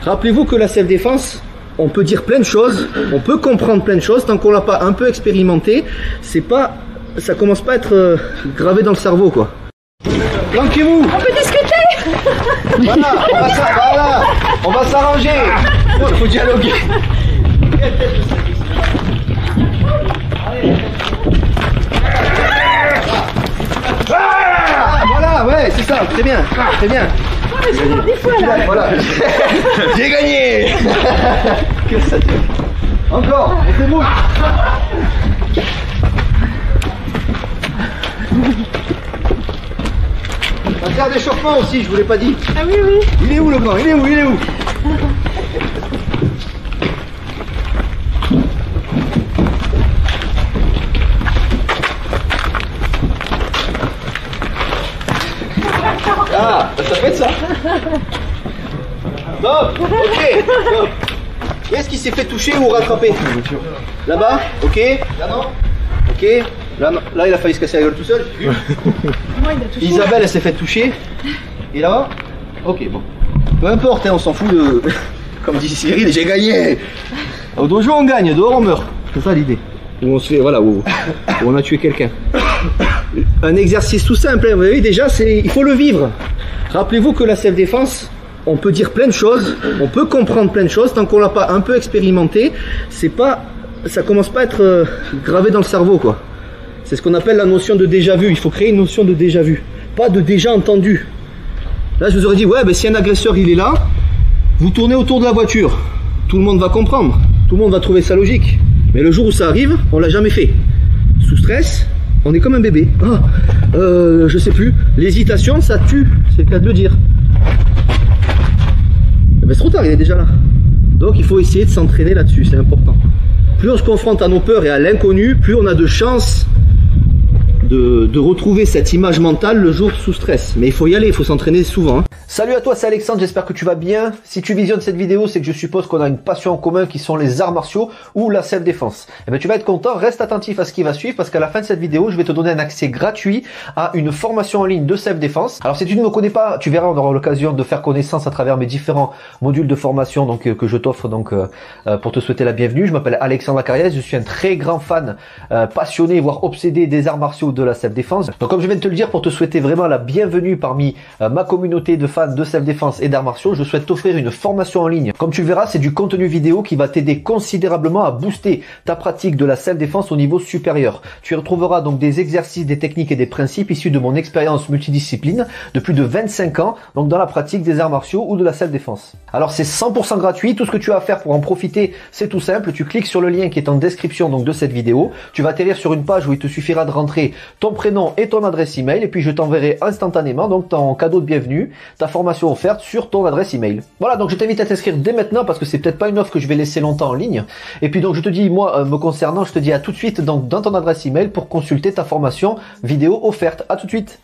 Rappelez-vous que la self-défense, on peut dire plein de choses, on peut comprendre plein de choses, tant qu'on l'a pas un peu expérimenté, ça commence pas à être gravé dans le cerveau, quoi. Planquez-vous. On peut discuter. Voilà, on va s'arranger. Il faut dialoguer. Voilà, ouais, c'est ça, très bien, très bien. Voilà, j'ai gagné. Encore, on fait mouche. On va faire d'échauffement aussi, je vous l'ai pas dit. Ah oui, oui. Il est où le grand? Il est où? Il est où? Ah, ça fait ça. Top, ok, top. Est-ce qu'il s'est fait toucher ou rattraper? Là-bas, ok. Là non. Ok. Là, il a failli se casser la gueule tout seul. Moi, il a touché. Isabelle, elle s'est fait toucher. Et là, ok, bon. Peu importe, hein, on s'en fout de... Comme dit Cyril, j'ai gagné. Au dojo, on gagne, dehors, on meurt. C'est ça l'idée. Où on se fait, voilà, où on a tué quelqu'un. Un exercice tout simple, hein, vous voyez, déjà, il faut le vivre. Rappelez-vous que la self-défense, on peut dire plein de choses, on peut comprendre plein de choses, tant qu'on l'a pas un peu expérimenté, ça commence pas à être gravé dans le cerveau, quoi. C'est ce qu'on appelle la notion de déjà vu. Il faut créer une notion de déjà vu, pas de déjà entendu. Là, je vous aurais dit, ouais, ben, si un agresseur il est là, vous tournez autour de la voiture, tout le monde va comprendre, tout le monde va trouver ça logique. Mais le jour où ça arrive, on l'a jamais fait. Sous stress, on est comme un bébé. Ah, je sais plus. L'hésitation, ça tue, c'est le cas de le dire. Ben, c'est trop tard, il est déjà là. Donc il faut essayer de s'entraîner là-dessus, c'est important. Plus on se confronte à nos peurs et à l'inconnu, plus on a de chances de retrouver cette image mentale le jour sous stress. Mais il faut y aller, il faut s'entraîner souvent. Hein. Salut à toi, c'est Alexandre, j'espère que tu vas bien. Si tu visionnes cette vidéo, c'est que je suppose qu'on a une passion en commun qui sont les arts martiaux ou la self-défense. Eh bien, tu vas être content, reste attentif à ce qui va suivre parce qu'à la fin de cette vidéo, je vais te donner un accès gratuit à une formation en ligne de self-défense. Alors si tu ne me connais pas, tu verras, on aura l'occasion de faire connaissance à travers mes différents modules de formation donc, que je t'offre donc pour te souhaiter la bienvenue. Je m'appelle Alexandre Lacarrière, je suis un très grand fan, passionné, voire obsédé des arts martiaux de la self-défense. Donc comme je viens de te le dire, pour te souhaiter vraiment la bienvenue parmi ma communauté de fans de self-défense et d'arts martiaux, je souhaite t'offrir une formation en ligne. Comme tu le verras, c'est du contenu vidéo qui va t'aider considérablement à booster ta pratique de la self-défense au niveau supérieur. Tu y retrouveras donc des exercices, des techniques et des principes issus de mon expérience multidiscipline de plus de 25 ans, donc dans la pratique des arts martiaux ou de la self-défense. Alors c'est 100% gratuit, tout ce que tu as à faire pour en profiter, c'est tout simple, tu cliques sur le lien qui est en description donc de cette vidéo, tu vas atterrir sur une page où il te suffira de rentrer ton prénom et ton adresse email et puis je t'enverrai instantanément donc ton cadeau de bienvenue, ta formation offerte sur ton adresse email. Voilà, donc je t'invite à t'inscrire dès maintenant parce que c'est peut-être pas une offre que je vais laisser longtemps en ligne. Et puis donc je te dis, moi me concernant, je te dis à tout de suite donc dans ton adresse email pour consulter ta formation vidéo offerte. À tout de suite.